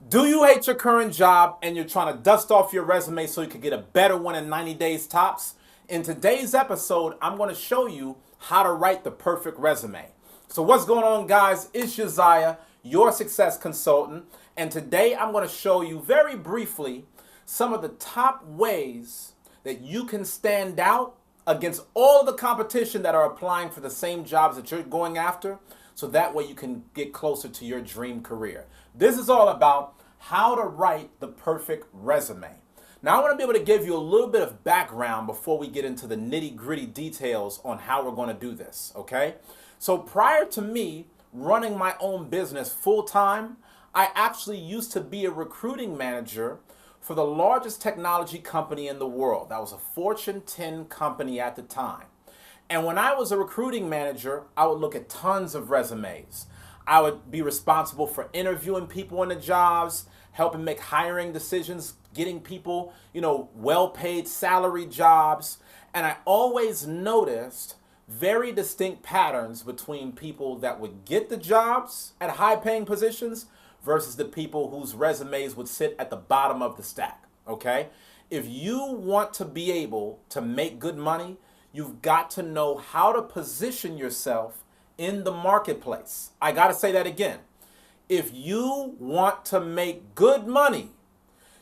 Do you hate your current job and you're trying to dust off your resume so you can get a better one in 90 days tops? In today's episode, I'm going to show you how to write the perfect resume. So what's going on, guys? It's Josiah, your success consultant, and today I'm going to show you very briefly some of the top ways that you can stand out against all of the competition that are applying for the same jobs that you're going after, so that way you can get closer to your dream career. This is all about how to write the perfect resume. Now, I want to be able to give you a little bit of background before we get into the nitty-gritty details on how we're going to do this, okay? So prior to me running my own business full-time, I actually used to be a recruiting manager for the largest technology company in the world. That was a Fortune 10 company at the time. And when I was a recruiting manager, I would look at tons of resumes. I would be responsible for interviewing people in the jobs, helping make hiring decisions, getting people, well-paid salary jobs. And I always noticed very distinct patterns between people that would get the jobs at high-paying positions versus the people whose resumes would sit at the bottom of the stack, okay? If you want to be able to make good money, you've got to know how to position yourself in the marketplace. I got to say that again. If you want to make good money,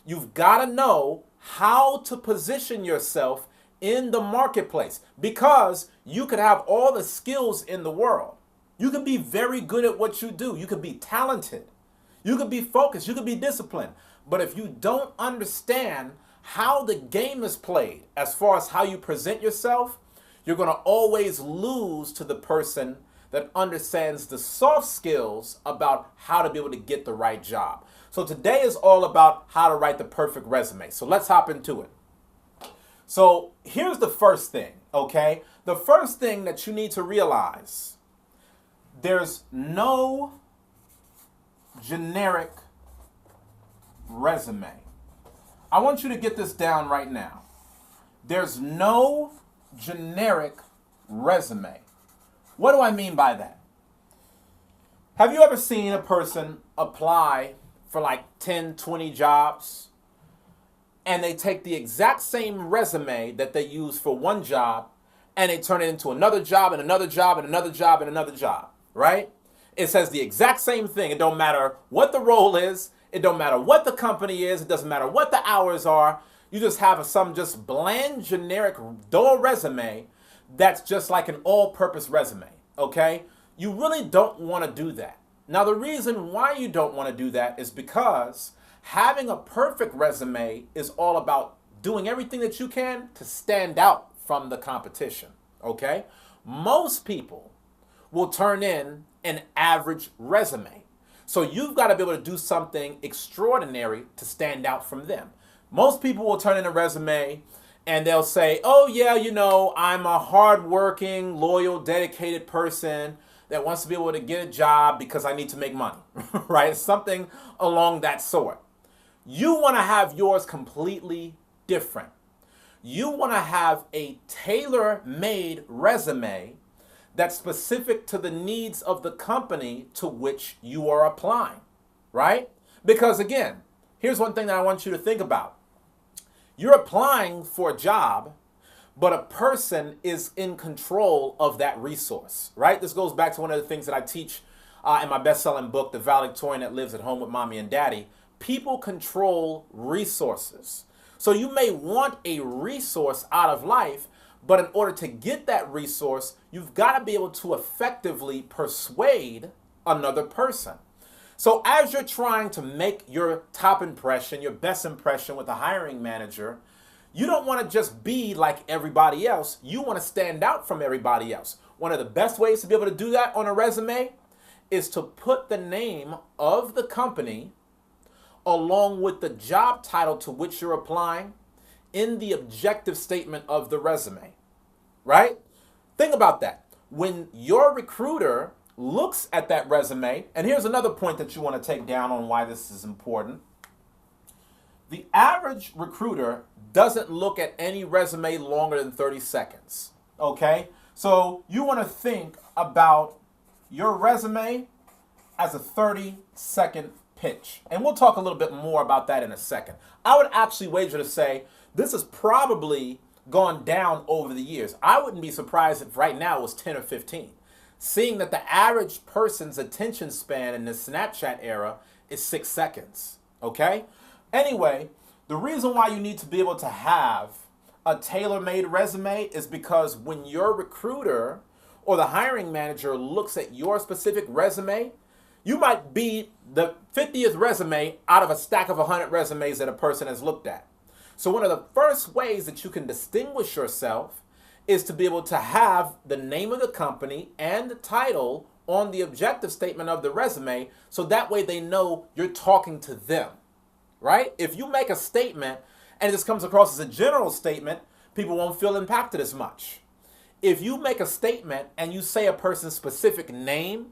you've got to know how to position yourself in the marketplace, because you could have all the skills in the world. You can be very good at what you do. You could be talented. You could be focused. You could be disciplined. But if you don't understand how the game is played as far as how you present yourself, you're going to always lose to the person that understands the soft skills about how to be able to get the right job. So today is all about how to write the perfect resume. So let's hop into it. So here's the first thing, okay? The first thing that you need to realize: there's no generic resume. I want you to get this down right now. There's no generic resume. What do I mean by that? Have you ever seen a person apply for like 10, 20 jobs, and they take the exact same resume that they use for one job and they turn it into another job and another job and another job and another job, right? It says the exact same thing. It don't matter what the role is. It don't matter what the company is. It doesn't matter what the hours are. You just have some just bland, generic, dull resume that's just like an all-purpose resume, okay? You really don't want to do that. Now, the reason why you don't want to do that is because having a perfect resume is all about doing everything that you can to stand out from the competition, okay? Most people will turn in an average resume. So you've got to be able to do something extraordinary to stand out from them. Most people will turn in a resume and they'll say, oh yeah, I'm a hardworking, loyal, dedicated person that wants to be able to get a job because I need to make money, right? Something along that sort. You want to have yours completely different. You want to have a tailor-made resume that's specific to the needs of the company to which you are applying, right? Because again, here's one thing that I want you to think about. You're applying for a job, but a person is in control of that resource, right? This goes back to one of the things that I teach in my best-selling book, The Valedictorian That Lives at Home with Mommy and Daddy. People control resources. So you may want a resource out of life, but in order to get that resource, you've got to be able to effectively persuade another person. So as you're trying to make your top impression, your best impression with a hiring manager, you don't want to just be like everybody else. You want to stand out from everybody else. One of the best ways to be able to do that on a resume is to put the name of the company along with the job title to which you're applying in the objective statement of the resume, right? Think about that. When your recruiter looks at that resume, and here's another point that you want to take down on why this is important. The average recruiter doesn't look at any resume longer than 30 seconds, okay? So you want to think about your resume as a 30-second pitch. And we'll talk a little bit more about that in a second. I would actually wager to say this has probably gone down over the years. I wouldn't be surprised if right now it was 10 or 15. Seeing that the average person's attention span in the Snapchat era is 6 seconds. Okay? Anyway, the reason why you need to be able to have a tailor-made resume is because when your recruiter or the hiring manager looks at your specific resume, you might be the 50th resume out of a stack of 100 resumes that a person has looked at. So one of the first ways that you can distinguish yourself is to be able to have the name of the company and the title on the objective statement of the resume, so that way they know you're talking to them, right? If you make a statement and it just comes across as a general statement, people won't feel impacted as much. If you make a statement and you say a person's specific name,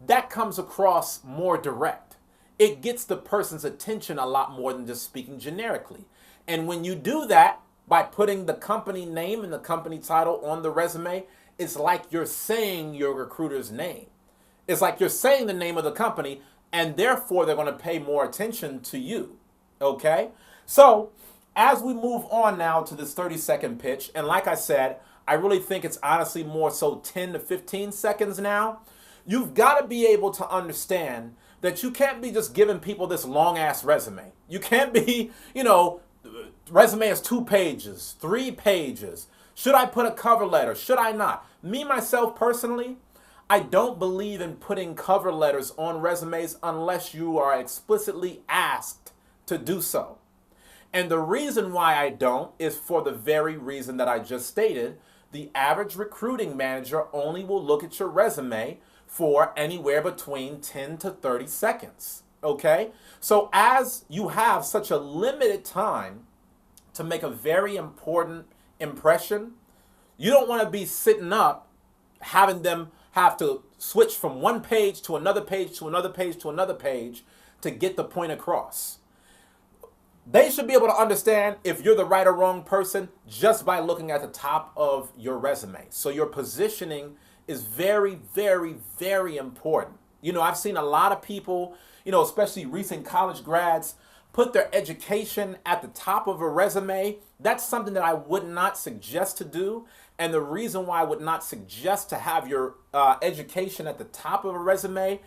that comes across more direct. It gets the person's attention a lot more than just speaking generically. And when you do that by putting the company name and the company title on the resume, it's like you're saying your recruiter's name. It's like you're saying the name of the company, and therefore they're going to pay more attention to you. Okay? So as we move on now to this 30-second pitch, and like I said, I really think it's honestly more so 10 to 15 seconds now. You've got to be able to understand that you can't be just giving people this long-ass resume. You can't be, resume is 2 pages, 3 pages. Should I put a cover letter? Should I not? Me, myself, personally, I don't believe in putting cover letters on resumes unless you are explicitly asked to do so. And the reason why I don't is for the very reason that I just stated. The average recruiting manager only will look at your resume for anywhere between 10 to 30 seconds, okay? So as you have such a limited time to make a very important impression, you don't want to be sitting up having them have to switch from one page to another page to another page to another page to get the point across. They should be able to understand if you're the right or wrong person just by looking at the top of your resume. So your positioning is very, very, very important. I've seen a lot of people, especially recent college grads, put their education at the top of a resume. That's something that I would not suggest to do. And the reason why I would not suggest to have your education at the top of a resume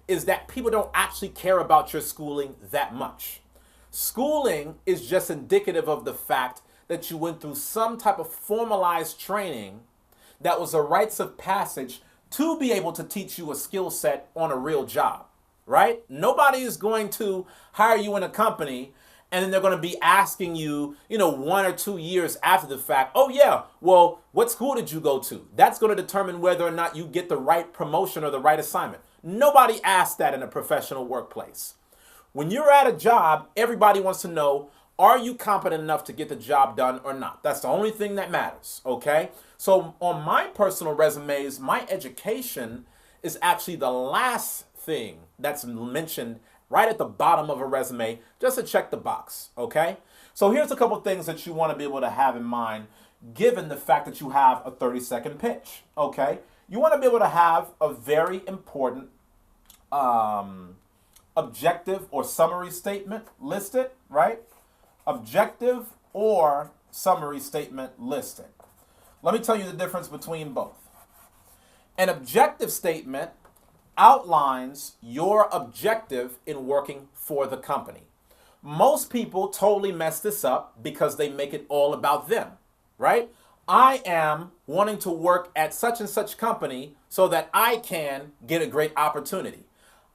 is that people don't actually care about your schooling that much. Schooling is just indicative of the fact that you went through some type of formalized training that was a rites of passage to be able to teach you a skill set on a real job, right? Nobody is going to hire you in a company and then they're going to be asking you, 1 or 2 years after the fact, oh yeah, well, what school did you go to? That's going to determine whether or not you get the right promotion or the right assignment. Nobody asks that in a professional workplace. When you're at a job, everybody wants to know, are you competent enough to get the job done or not? That's the only thing that matters, okay? So on my personal resumes, my education is actually the last thing that's mentioned right at the bottom of a resume, just to check the box, okay? So here's a couple things that you want to be able to have in mind, given the fact that you have a 30-second pitch, okay? You want to be able to have a very important objective or summary statement listed, right? Objective or summary statement listed. Let me tell you the difference between both. An objective statement outlines your objective in working for the company. Most people totally mess this up because they make it all about them, right? I am wanting to work at such and such company so that I can get a great opportunity.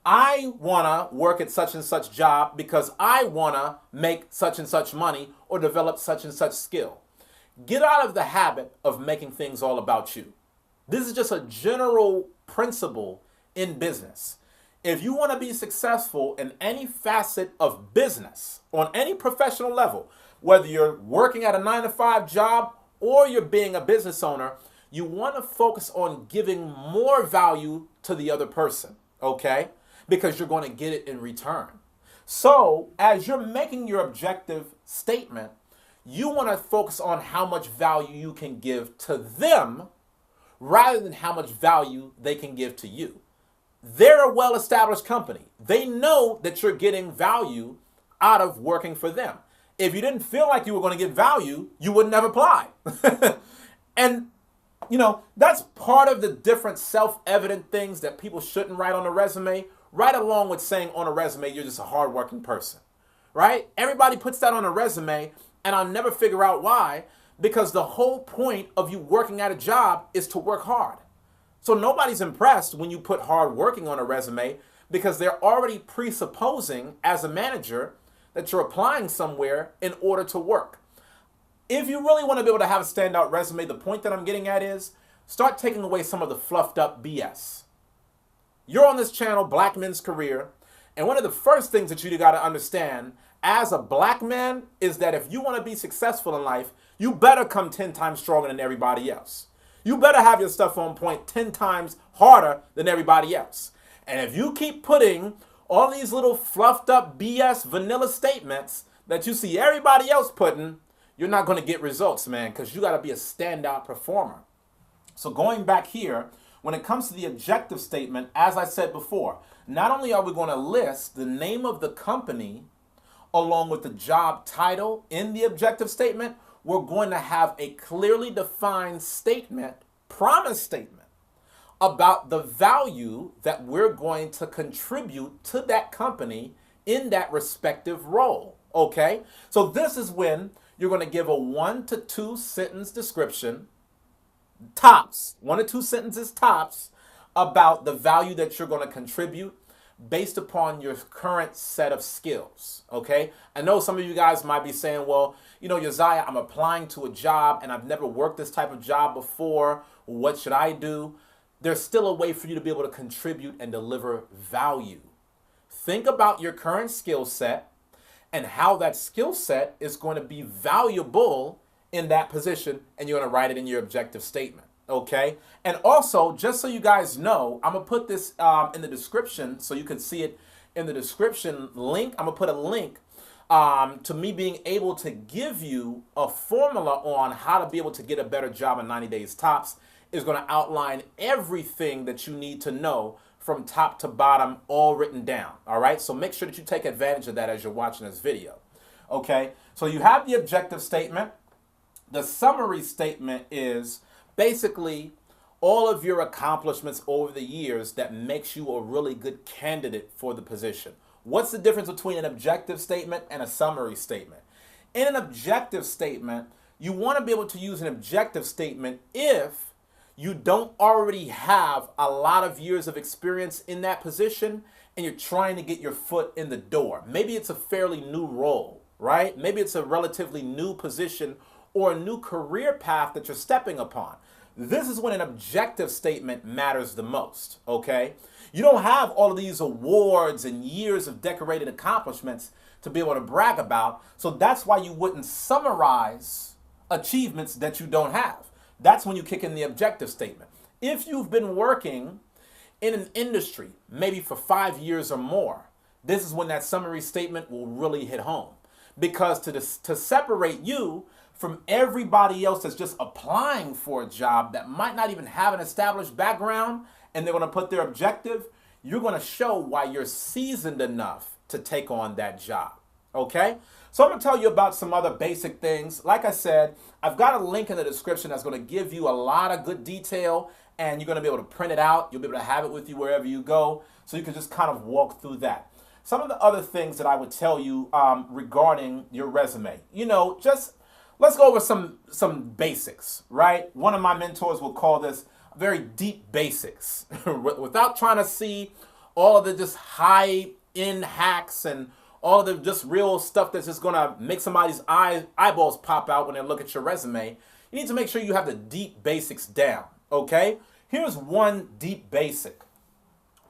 I want to work at such and such job because I want to make such and such money or develop such and such skill. Get out of the habit of making things all about you. This is just a general principle in business. If you want to be successful in any facet of business, on any professional level, whether you're working at a 9-to-5 job or you're being a business owner, you want to focus on giving more value to the other person, okay? Because you're going to get it in return. So as you're making your objective statement, you want to focus on how much value you can give to them rather than how much value they can give to you. they're a well-established company. They know that you're getting value out of working for them. If you didn't feel like you were going to get value, you wouldn't have applied. And, that's part of the different self-evident things that people shouldn't write on a resume, right along with saying on a resume, you're just a hardworking person, right? Everybody puts that on a resume, and I'll never figure out why, because the whole point of you working at a job is to work hard. So nobody's impressed when you put hard working on a resume because they're already presupposing as a manager that you're applying somewhere in order to work. If you really want to be able to have a standout resume, the point that I'm getting at is start taking away some of the fluffed up BS. You're on this channel, Black Men's Career, and one of the first things that you got to understand as a black man is that if you want to be successful in life, you better come 10 times stronger than everybody else. You better have your stuff on point 10 times harder than everybody else. And if you keep putting all these little fluffed up BS vanilla statements that you see everybody else putting, you're not going to get results, man, because you got to be a standout performer. So going back here, when it comes to the objective statement, as I said before, not only are we going to list the name of the company along with the job title in the objective statement, we're going to have a clearly defined statement, promise statement, about the value that we're going to contribute to that company in that respective role, okay? So this is when you're going to give a 1 to 2 sentence description, tops, 1 to 2 sentences tops, about the value that you're going to contribute based upon your current set of skills, okay? I know some of you guys might be saying, well, Josiah, I'm applying to a job and I've never worked this type of job before. What should I do? There's still a way for you to be able to contribute and deliver value. Think about your current skill set and how that skill set is going to be valuable in that position, and you're going to write it in your objective statement. Okay. And also, just so you guys know, I'm going to put this in the description so you can see it in the description link. I'm going to put a link to me being able to give you a formula on how to be able to get a better job in 90 days tops. Is going to outline everything that you need to know from top to bottom, all written down. All right. So make sure that you take advantage of that as you're watching this video. Okay. So you have the objective statement. The summary statement is basically all of your accomplishments over the years that makes you a really good candidate for the position. What's the difference between an objective statement and a summary statement? In an objective statement, you want to be able to use an objective statement if you don't already have a lot of years of experience in that position and you're trying to get your foot in the door. Maybe it's a fairly new role, right? Maybe it's a relatively new position or a new career path that you're stepping upon. This is when an objective statement matters the most, okay? You don't have all of these awards and years of decorated accomplishments to be able to brag about, so that's why you wouldn't summarize achievements that you don't have. That's when you kick in the objective statement. If you've been working in an industry, maybe for 5 years or more, this is when that summary statement will really hit home. Because to separate you from everybody else that's just applying for a job that might not even have an established background and they're going to put their objective, you're going to show why you're seasoned enough to take on that job. Okay? So I'm going to tell you about some other basic things. Like I said, I've got a link in the description that's going to give you a lot of good detail, and you're going to be able to print it out. You'll be able to have it with you wherever you go, so you can just kind of walk through that. Some of the other things that I would tell you regarding your resume, just let's go over some basics, right? One of my mentors will call this very deep basics, without trying to see all of the just high-end hacks and all of the just real stuff that's just going to make somebody's eyeballs pop out when they look at your resume. You need to make sure you have the deep basics down, okay? Here's one deep basic.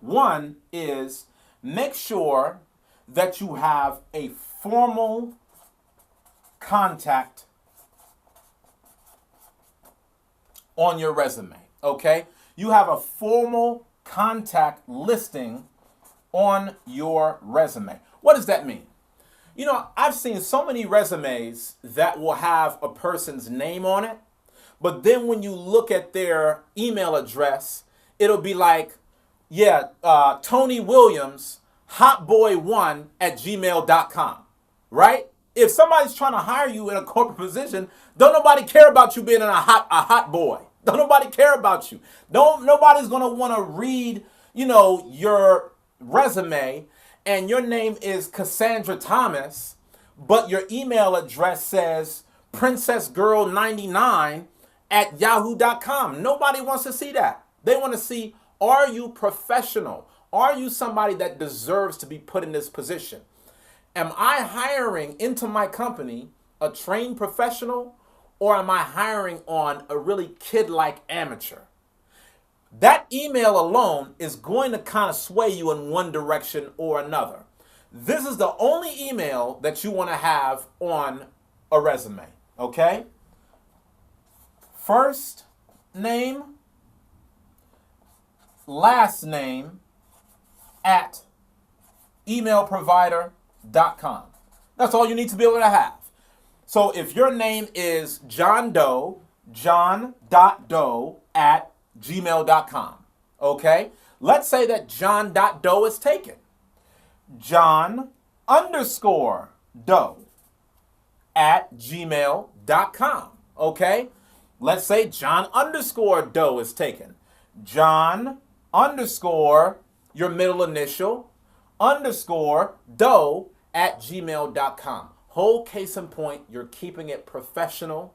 One is make sure that you have a formal contact on your resume, okay? You have a formal contact listing on your resume. What does that mean? I've seen so many resumes that will have a person's name on it, but then when you look at their email address, it'll be like, Tony Williams, hotboy1@gmail.com, right? If somebody's trying to hire you in a corporate position, don't nobody care about you being a hot boy. Don't nobody care about you. Nobody's gonna want to read, your resume, and your name is Cassandra Thomas, but your email address says princessgirl99@yahoo.com. Nobody wants to see that. They want to see, are you professional? Are you somebody that deserves to be put in this position? Am I hiring into my company a trained professional, or am I hiring on a really kid-like amateur? That email alone is going to kind of sway you in one direction or another. This is the only email that you want to have on a resume, okay? First name, last name at emailprovider.com. That's all you need to be able to have. So if your name is John Doe, john.doe@gmail.com, okay? Let's say that John.Doe is taken. John_Doe@gmail.com, okay? Let's say John_Doe is taken. John_ your middle initial _Doe@gmail.com. Whole case in point, you're keeping it professional.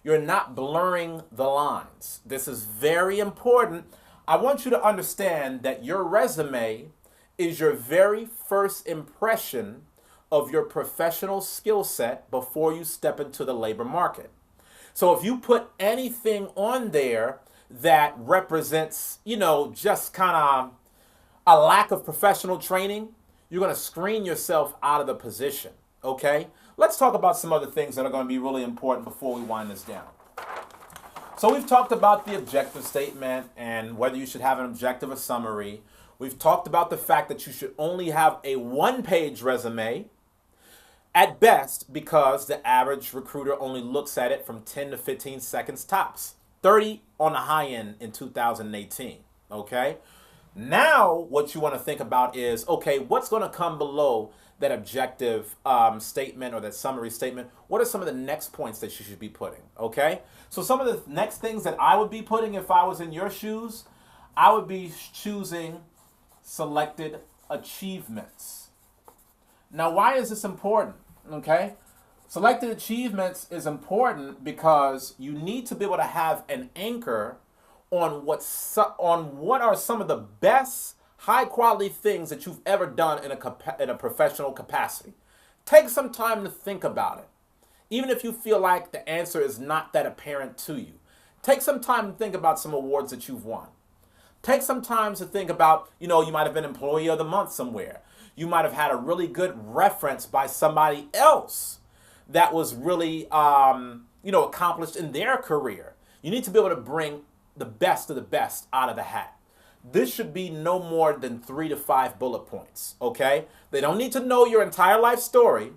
You're not blurring the lines. This is very important. I want you to understand that your resume is your very first impression of your professional skill set before you step into the labor market. So if you put anything on there that represents, just kind of a lack of professional training, you're going to screen yourself out of the position, okay? Let's talk about some other things that are going to be really important before we wind this down. So we've talked about the objective statement and whether you should have an objective or summary. We've talked about the fact that you should only have a one-page resume at best, because the average recruiter only looks at it from 10 to 15 seconds tops. 30 on the high end in 2018, okay? Now what you want to think about is, okay, what's going to come below that objective statement or that summary statement? What are some of the next points that you should be putting, okay? So some of the next things that I would be putting if I was in your shoes, I would be choosing selected achievements. Now, why is this important, okay? Selected achievements is important because you need to be able to have an anchor on what are some of the best high quality things that you've ever done in a professional capacity. Take some time to think about it. Even if you feel like the answer is not that apparent to you, take some time to think about some awards that you've won. Take some time to think about, you might have been Employee of the Month somewhere. You might have had a really good reference by somebody else that was really, accomplished in their career. You need to be able to bring the best of the best out of the hat. This should be no more than 3 to 5 bullet points, okay? They don't need to know your entire life story,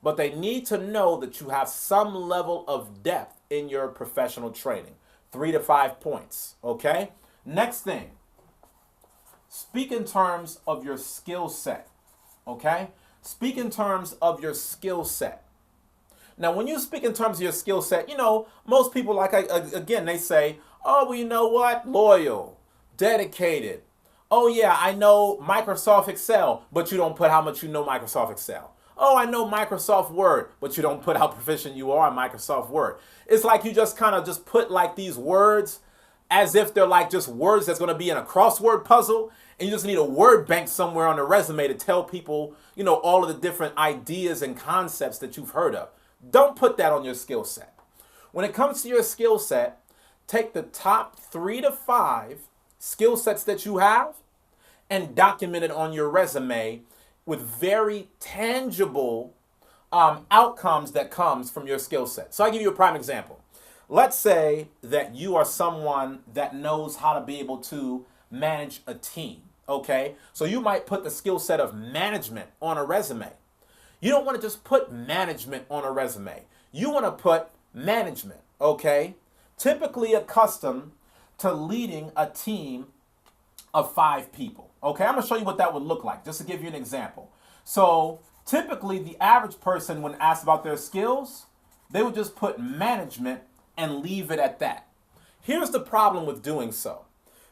but they need to know that you have some level of depth in your professional training. 3 to 5 points, okay? Next thing, speak in terms of your skill set, okay? Speak in terms of your skill set. Now, when you speak in terms of your skill set, most people, they say, oh, well, you know what? Loyal, dedicated. Oh, yeah, I know Microsoft Excel, but you don't put how much you know Microsoft Excel. Oh, I know Microsoft Word, but you don't put how proficient you are on Microsoft Word. It's like you just kind of just put like these words as if they're like just words that's going to be in a crossword puzzle, and you just need a word bank somewhere on the resume to tell people, all of the different ideas and concepts that you've heard of. Don't put that on your skill set. When it comes to your skill set, take the top 3 to 5 skill sets that you have and document it on your resume with very tangible outcomes that comes from your skill set. So I'll give you a prime example. Let's say that you are someone that knows how to be able to manage a team, okay? So you might put the skill set of management on a resume. You don't want to just put management on a resume. You want to put management, okay? Typically accustomed to leading a team of 5 people. Okay, I'm going to show you what that would look like, just to give you an example. So typically the average person, when asked about their skills, they would just put management and leave it at that. Here's the problem with doing so.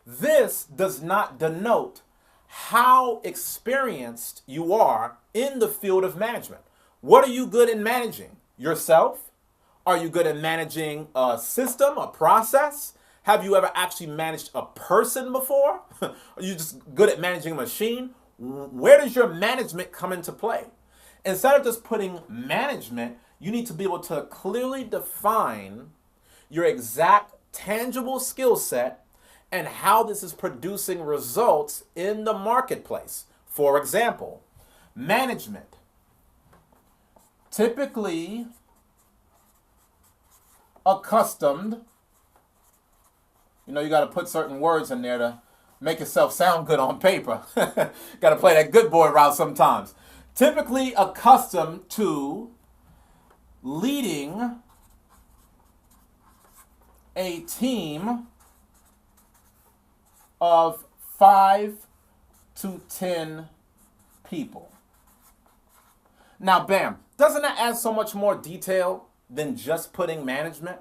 This does not denote how experienced you are in the field of management. What are you good in managing? Yourself? Are you good at managing a system, a process? Have you ever actually managed a person before? Are you just good at managing a machine? Where does your management come into play? Instead of just putting management, you need to be able to clearly define your exact tangible skill set and how this is producing results in the marketplace. For example, management. Typically accustomed, you got to put certain words in there to make yourself sound good on paper. Got to play that good boy route sometimes. Typically accustomed to leading a team of 5 to 10 people. Now, bam, doesn't that add so much more detail than just putting management?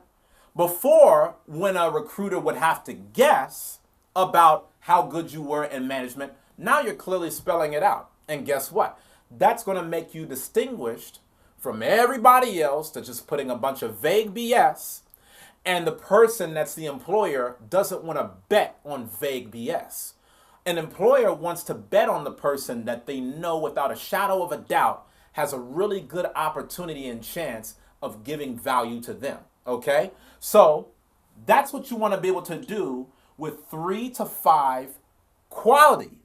Before, when a recruiter would have to guess about how good you were in management, now you're clearly spelling it out. And guess what? That's going to make you distinguished from everybody else that's just putting a bunch of vague BS, and the person that's the employer doesn't want to bet on vague BS. An employer wants to bet on the person that they know without a shadow of a doubt has a really good opportunity and chance of giving value to them. Okay? So that's what you want to be able to do with 3 to 5 quality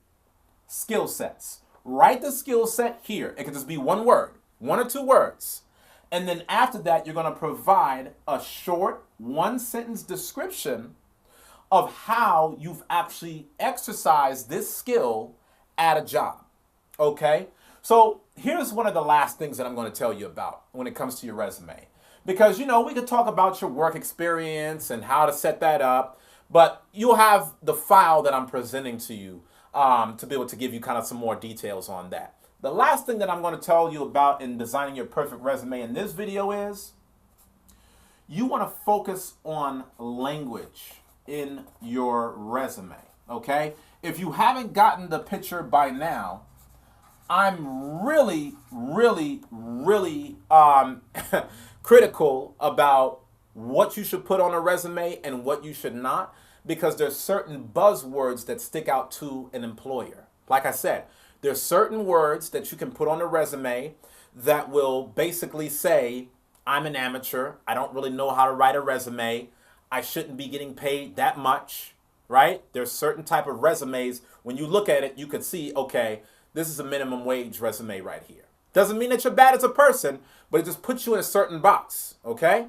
skill sets. Write the skill set here. It could just be one word, 1 or 2 words. And then after that, you're going to provide a short 1-sentence description of how you've actually exercised this skill at a job. Okay? So here's one of the last things that I'm going to tell you about when it comes to your resume. Because, we could talk about your work experience and how to set that up, but you'll have the file that I'm presenting to you to be able to give you kind of some more details on that. The last thing that I'm going to tell you about in designing your perfect resume in this video is you want to focus on language in your resume, okay? If you haven't gotten the picture by now, I'm really critical about what you should put on a resume and what you should not, because there's certain buzzwords that stick out to an employer. Like I said, there's certain words that you can put on a resume that will basically say, I'm an amateur, I don't really know how to write a resume, I shouldn't be getting paid that much, right? There's certain type of resumes, when you look at it, you could see, okay, this is a minimum wage resume right here. Doesn't mean that you're bad as a person, but it just puts you in a certain box, okay?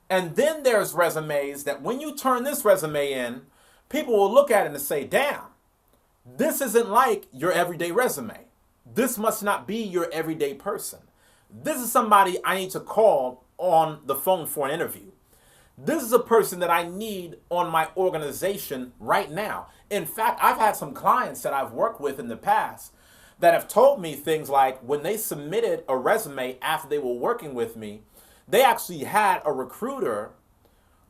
And then there's resumes that when you turn this resume in, people will look at it and say, damn, this isn't like your everyday resume. This must not be your everyday person. This is somebody I need to call on the phone for an interview. This is a person that I need on my organization right now. In fact, I've had some clients that I've worked with in the past that have told me things like when they submitted a resume after they were working with me, they actually had a recruiter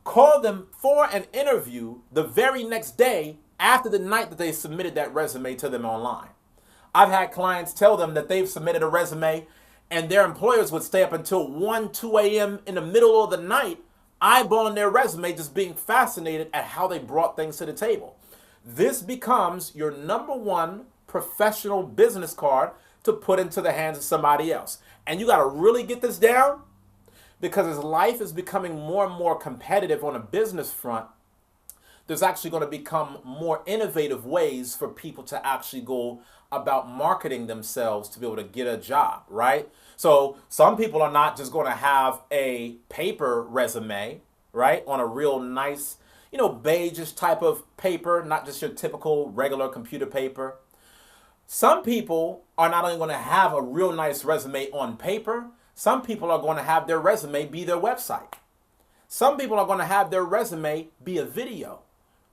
call them for an interview the very next day after the night that they submitted that resume to them online. I've had clients tell them that they've submitted a resume and their employers would stay up until 1, 2 a.m. in the middle of the night eyeballing their resume, just being fascinated at how they brought things to the table. This becomes your number 1 professional business card to put into the hands of somebody else. And you got to really get this down, because as life is becoming more and more competitive on a business front, there's actually going to become more innovative ways for people to actually go about marketing themselves to be able to get a job, right? So some people are not just going to have a paper resume, right, on a real nice, beige type of paper, not just your typical regular computer paper. Some people are not only going to have a real nice resume on paper, some people are going to have their resume be their website. Some people are going to have their resume be a video.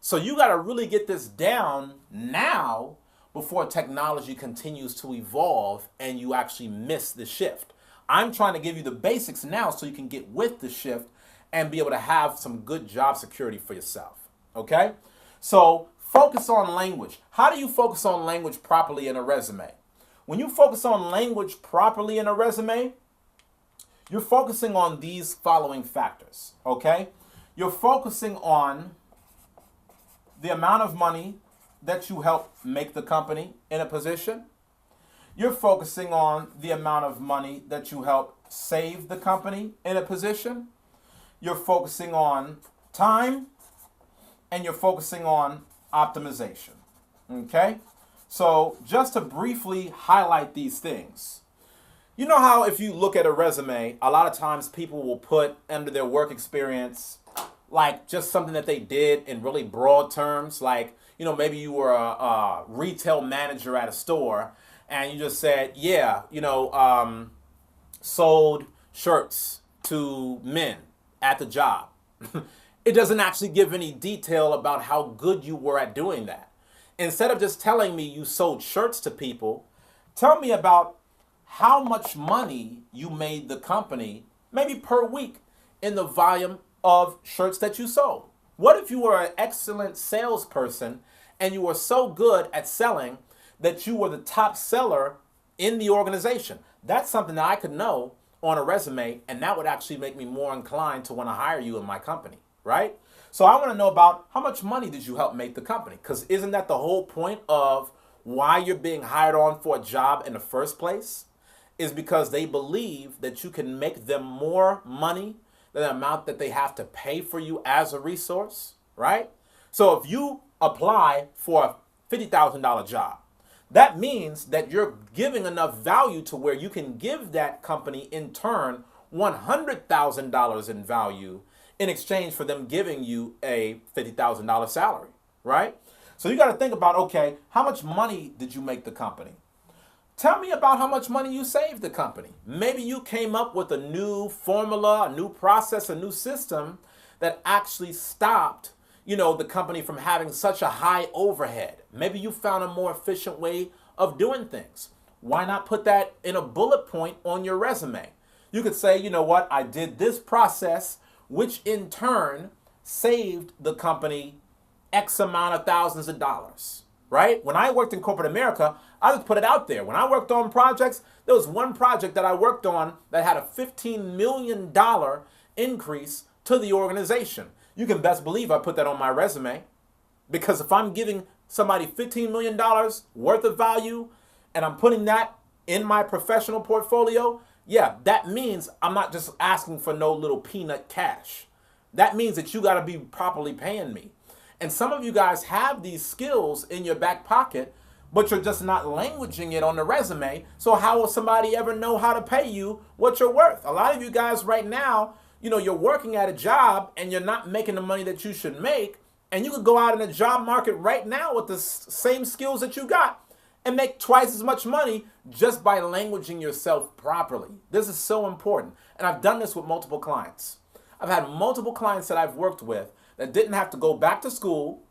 So you got to really get this down now before technology continues to evolve and you actually miss the shift. I'm trying to give you the basics now so you can get with the shift and be able to have some good job security for yourself. Okay? So focus on language. How do you focus on language properly in a resume? When you focus on language properly in a resume, you're focusing on these following factors. Okay? You're focusing on the amount of money that you help make the company in a position. You're focusing on the amount of money that you help save the company in a position. You're focusing on time, and you're focusing on optimization. Okay? So just to briefly highlight these things. You know how if you look at a resume, a lot of times people will put under their work experience like just something that they did in really broad terms, like, you know, maybe you were a retail manager at a store and you just said, yeah, you know, sold shirts to men at the job. It doesn't actually give any detail about how good you were at doing that. Instead of just telling me you sold shirts to people, tell me about how much money you made the company, maybe per week, in the volume of shirts that you sold. What if you were an excellent salesperson and you were so good at selling that you were the top seller in the organization? That's something that I could know on a resume, and that would actually make me more inclined to want to hire you in my company, right? So I want to know about how much money did you help make the company? Because isn't that the whole point of why you're being hired on for a job in the first place? Is because they believe that you can make them more money than the amount that they have to pay for you as a resource, right? So if you apply for a $50,000 job, that means that you're giving enough value to where you can give that company in turn $100,000 in value in exchange for them giving you a $50,000 salary, right? So you got to think about, okay, how much money did you make the company? Tell me about how much money you saved the company. Maybe you came up with a new formula, a new process, a new system that actually stopped, you know, the company from having such a high overhead. Maybe you found a more efficient way of doing things. Why not put that in a bullet point on your resume? You could say, you know what, I did this process, which in turn saved the company X amount of thousands of dollars, right? When I worked in corporate America, I just put it out there. When I worked on projects, there was one project that I worked on that had a $15 million increase to the organization. You can best believe I put that on my resume, because if I'm giving somebody $15 million worth of value and I'm putting that in my professional portfolio, yeah, that means I'm not just asking for no little peanut cash. That means that you got to be properly paying me. And some of you guys have these skills in your back pocket, but you're just not languaging it on the resume. So how will somebody ever know how to pay you what you're worth? A lot of you guys right now, you know, you're working at a job and you're not making the money that you should make. And you could go out in the job market right now with the same skills that you got and make twice as much money just by languaging yourself properly. This is so important. And I've done this with multiple clients. I've had multiple clients that I've worked with that didn't have to go back to school.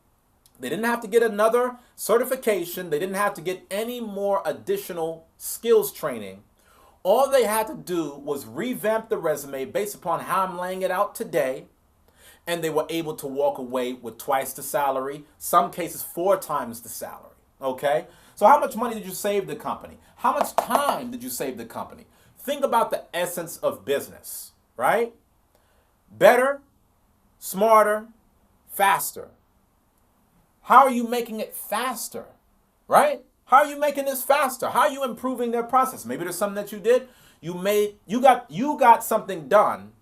They didn't have to get another certification. They didn't have to get any more additional skills training. All they had to do was revamp the resume based upon how I'm laying it out today, and they were able to walk away with twice the salary, some cases 4 times the salary, okay? So how much money did you save the company? How much time did you save the company? Think about the essence of business, right? Better, smarter, faster. How are you making it faster, right? How are you making this faster? How are you improving their process? Maybe there's something that you did. You got something done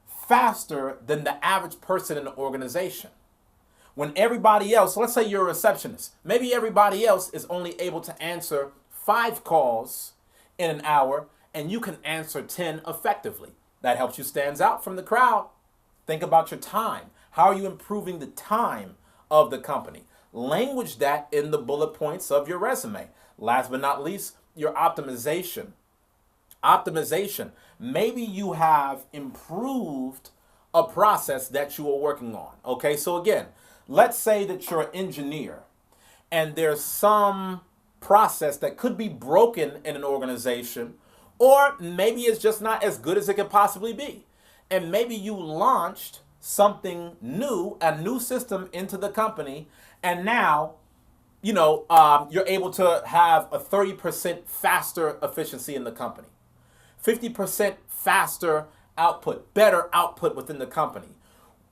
faster than the average person in the organization. When everybody else, let's say you're a receptionist, maybe everybody else is only able to answer 5 calls in an hour, and you can answer 10 effectively. That helps you stand out from the crowd. Think about your time. How are you improving the time of the company? Language that in the bullet points of your resume. Last but not least, your optimization. Optimization. Maybe you have improved a process that you are working on. Okay, so again, Let's say that you're an engineer and there's some process that could be broken in an organization, or maybe it's just not as good as it could possibly be. And maybe you launched something new, a new system into the company, and now, you're able to have a 30% faster efficiency in the company, 50% faster output, better output within the company.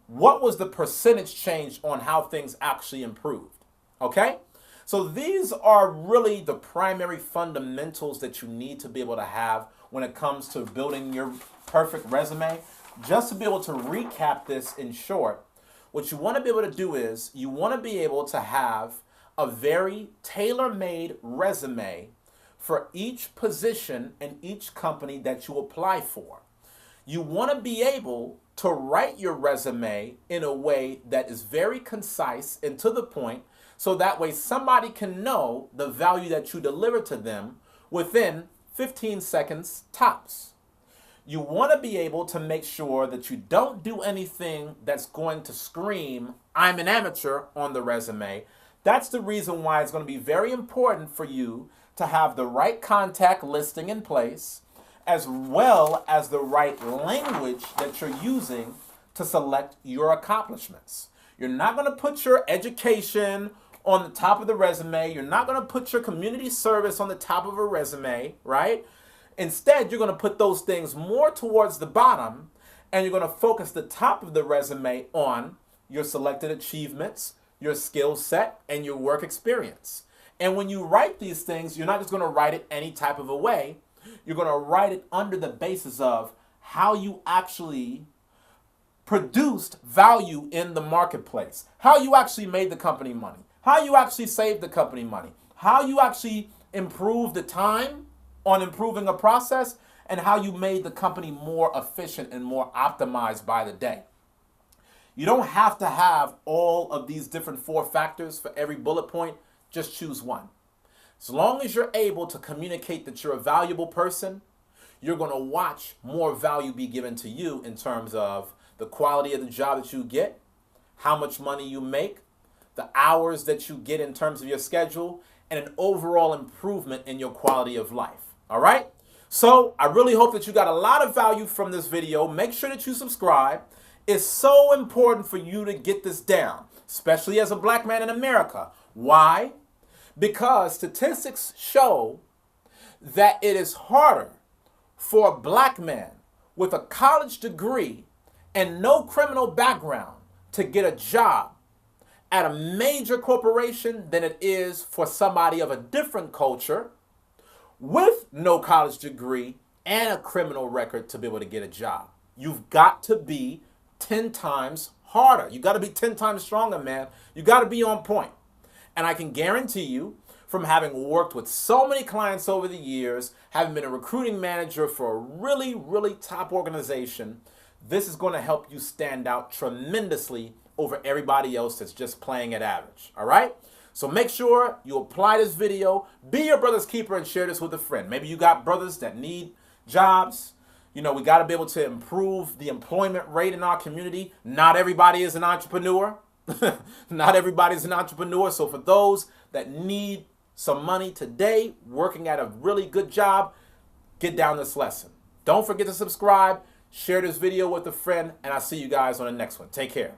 What was the percentage change on how things actually improved? Okay? So these are really the primary fundamentals that you need to be able to have when it comes to building your perfect resume. Just to be able to recap this in short, what you want to be able to do is you want to be able to have a very tailor-made resume for each position and each company that you apply for. You want to be able to write your resume in a way that is very concise and to the point, so that way somebody can know the value that you deliver to them within 15 seconds tops. You want to be able to make sure that you don't do anything that's going to scream, "I'm an amateur" on the resume. That's the reason why it's going to be very important for you to have the right contact listing in place, as well as the right language that you're using to select your accomplishments. You're not going to put your education on the top of the resume. You're not going to put your community service on the top of a resume, right? Instead, you're going to put those things more towards the bottom, and you're going to focus the top of the resume on your selected achievements, your skill set, and your work experience. And when you write these things, you're not just going to write it any type of a way. You're going to write it under the basis of how you actually produced value in the marketplace, how you actually made the company money, how you actually saved the company money, how you actually improved the time on improving a process, and how you made the company more efficient and more optimized by the day. You don't have to have all of these different 4 factors for every bullet point. Just choose one. As long as you're able to communicate that you're a valuable person, you're going to watch more value be given to you in terms of the quality of the job that you get, how much money you make, the hours that you get in terms of your schedule, and an overall improvement in your quality of life. All right? So I really hope that you got a lot of value from this video. Make sure that you subscribe. It's so important for you to get this down, especially as a black man in America. Why? Because statistics show that it is harder for a black man with a college degree and no criminal background to get a job at a major corporation than it is for somebody of a different culture with no college degree and a criminal record to be able to get a job. You've got to be 10 times harder. You got to be 10 times stronger, man. You got to be on point. And I can guarantee you, from having worked with so many clients over the years, having been a recruiting manager for a really, really top organization, this is going to help you stand out tremendously over everybody else that's just playing at average. All right? So make sure you apply this video, be your brother's keeper, and share this with a friend. Maybe you got brothers that need jobs. We got to be able to improve the employment rate in our community. Not everybody is an entrepreneur. Not everybody's an entrepreneur. So for those that need some money today, working at a really good job, get down this lesson. Don't forget to subscribe, share this video with a friend, and I'll see you guys on the next one. Take care.